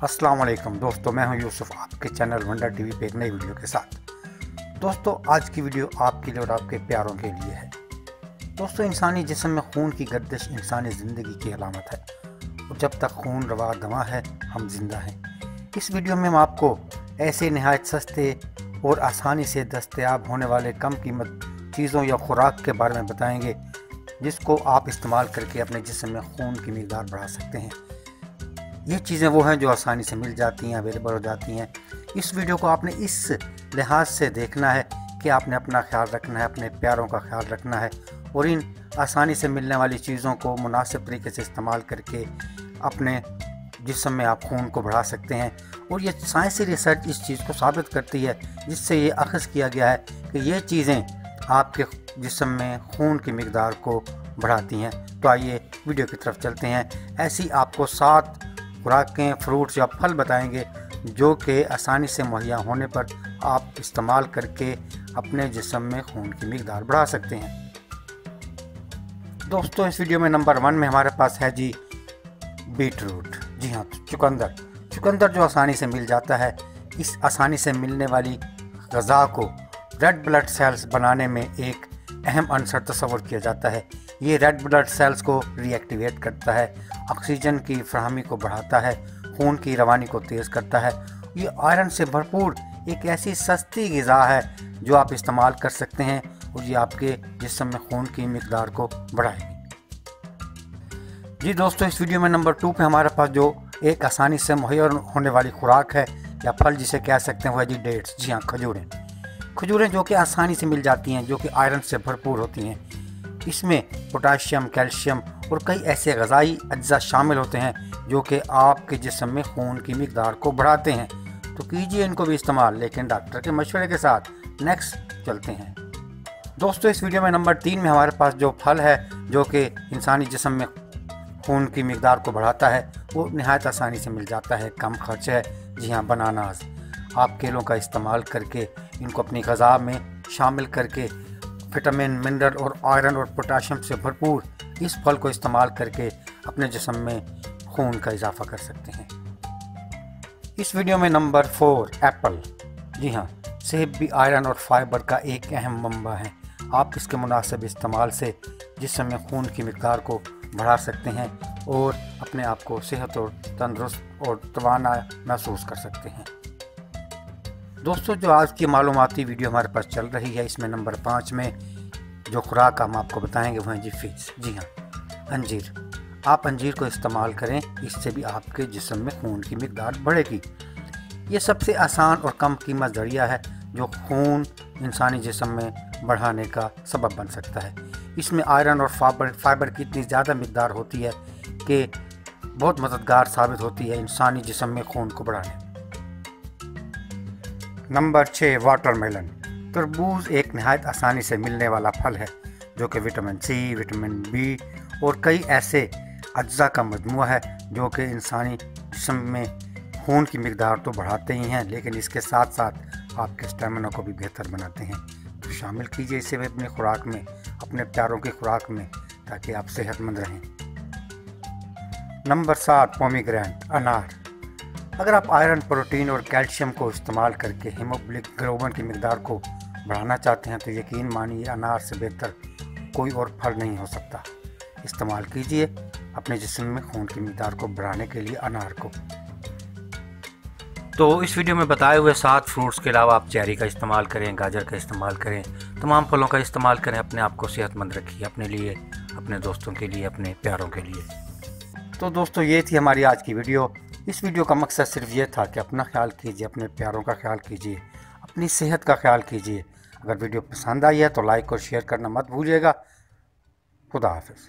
अस्सलाम वालेकुम दोस्तों, मैं हूं यूसुफ आपके चैनल वंडर टीवी पे एक नई वीडियो के साथ। दोस्तों, आज की वीडियो आपके लिए और आपके प्यारों के लिए है। दोस्तों, इंसानी जिस्म में खून की गर्दिश इंसानी ज़िंदगी की अलामत है और जब तक खून रवा दवा है हम जिंदा हैं। इस वीडियो में हम आपको ऐसे नहायत सस्ते और आसानी से दस्तयाब होने वाले कम कीमत चीज़ों या खुराक के बारे में बताएंगे जिसको आप इस्तेमाल करके अपने जिस्म में खून की मिक़दार बढ़ा सकते हैं। ये चीज़ें वो हैं जो आसानी से मिल जाती हैं, अवेलेबल हो जाती हैं। इस वीडियो को आपने इस लिहाज से देखना है कि आपने अपना ख्याल रखना है, अपने प्यारों का ख्याल रखना है और इन आसानी से मिलने वाली चीज़ों को मुनासिब तरीके से इस्तेमाल करके अपने जिस्म में आप खून को बढ़ा सकते हैं। और ये साइंसी रिसर्च इस चीज़ को साबित करती है, जिससे ये अख़ज़ किया गया है कि ये चीज़ें आपके जिस्म में खून की मिक़दार को बढ़ाती हैं। तो आइए वीडियो की तरफ चलते हैं। ऐसी आपको 7 खुराकें, फ्रूट्स या फल बताएंगे जो कि आसानी से मुहैया होने पर आप इस्तेमाल करके अपने जिस्म में खून की मिक़दार बढ़ा सकते हैं। दोस्तों, इस वीडियो में नंबर 1 में हमारे पास है जी बीट रूट। जी हाँ, चुकंदर जो आसानी से मिल जाता है। इस आसानी से मिलने वाली ग़िज़ा को रेड ब्लड सेल्स बनाने में एक अहम अंसर तस्वर किया जाता है। ये रेड ब्लड सेल्स को रीएक्टिवेट करता है, ऑक्सीजन की फराहमी को बढ़ाता है, खून की रवानी को तेज़ करता है। ये आयरन से भरपूर एक ऐसी सस्ती ग़िज़ा है जो आप इस्तेमाल कर सकते हैं और ये आपके जिस्म में खून की मिक़दार को बढ़ाएगी। जी दोस्तों, इस वीडियो में नंबर 2 पे हमारे पास जो एक आसानी से मुहैया होने वाली खुराक है या फल जिसे कह सकते हैं वो है जी डेट्स। जी हाँ, खजूरें जो कि आसानी से मिल जाती हैं, जो कि आयरन से भरपूर होती हैं। इसमें पोटाशियम, कैल्शियम और कई ऐसे ग़िज़ाई अज्जा शामिल होते हैं जो कि आपके जिस्म में खून की मिक़दार को बढ़ाते हैं। तो कीजिए इनको भी इस्तेमाल, लेकिन डॉक्टर के मशवरे के साथ। नेक्स्ट चलते हैं। दोस्तों, इस वीडियो में नंबर 3 में हमारे पास जो फल है जो कि इंसानी जिस्म में खून की मिक़दार को बढ़ाता है वो नहायत आसानी से मिल जाता है, कम खर्च है। जी हाँ, बनानास। आप केलों का इस्तेमाल करके इनको अपनी ग़िज़ा में शामिल करके विटामिन, मिनरल और आयरन और पोटाशियम से भरपूर इस फल को इस्तेमाल करके अपने जिस्म में खून का इजाफा कर सकते हैं। इस वीडियो में नंबर 4 एप्पल। जी हाँ, सेब भी आयरन और फाइबर का एक अहम मंबा है। आप इसके मुनासिब इस्तेमाल से जिस्म में खून की मिक़दार को बढ़ा सकते हैं और अपने आप को सेहत और तंदुरुस्त और तवाना महसूस कर सकते हैं। दोस्तों, जो आज की मालूमाती वीडियो हमारे पास चल रही है, इसमें नंबर 5 में जो खुराक हम आपको बताएंगे वो है जी फिग्स। जी हाँ, अंजीर। आप अंजीर को इस्तेमाल करें, इससे भी आपके जिस्म में खून की मिक़दार बढ़ेगी। ये सबसे आसान और कम कीमत ज़रिया है जो खून इंसानी जिस्म में बढ़ाने का सबब बन सकता है। इसमें आयरन और फाइबर की इतनी ज़्यादा मिक़दार होती है कि बहुत मददगार साबित होती है इंसानी जिस्म में खून को बढ़ाने। Number 6 watermelon. तरबूज एक नहायत आसानी से मिलने वाला फल है जो कि विटामिन सी, विटामिन बी और कई ऐसे अज्जा का मजमूआ है जो कि इंसानी जिस्म में खून की मिक़दार तो बढ़ाते ही हैं, लेकिन इसके साथ साथ आपके स्टेमिना को भी बेहतर बनाते हैं। तो शामिल कीजिए इसे भी अपनी खुराक में, अपने प्यारों की खुराक में, ताकि आप सेहतमंद रहें। नंबर 7 पोमीग्रेनेट, अनार। अगर आप आयरन, प्रोटीन और कैल्शियम को इस्तेमाल करके हीमोग्लोबिन की मिक़दार को बढ़ाना चाहते हैं तो यकीन मानिए अनार से बेहतर कोई और फल नहीं हो सकता। इस्तेमाल कीजिए अपने जिस्म में खून की मिक़दार को बढ़ाने के लिए अनार को। तो इस वीडियो में बताए हुए 7 फ्रूट्स के अलावा आप चेरी का इस्तेमाल करें, गाजर का इस्तेमाल करें, तमाम फलों का इस्तेमाल करें। अपने आप को सेहतमंद रखिए, अपने लिए, अपने दोस्तों के लिए, अपने प्यारों के लिए। तो दोस्तों, ये थी हमारी आज की वीडियो। इस वीडियो का मकसद सिर्फ ये था कि अपना ख्याल कीजिए, अपने प्यारों का ख्याल कीजिए, अपनी सेहत का ख्याल कीजिए। अगर वीडियो पसंद आई है तो लाइक और शेयर करना मत भूलिएगा। खुदा हाफ़िज़।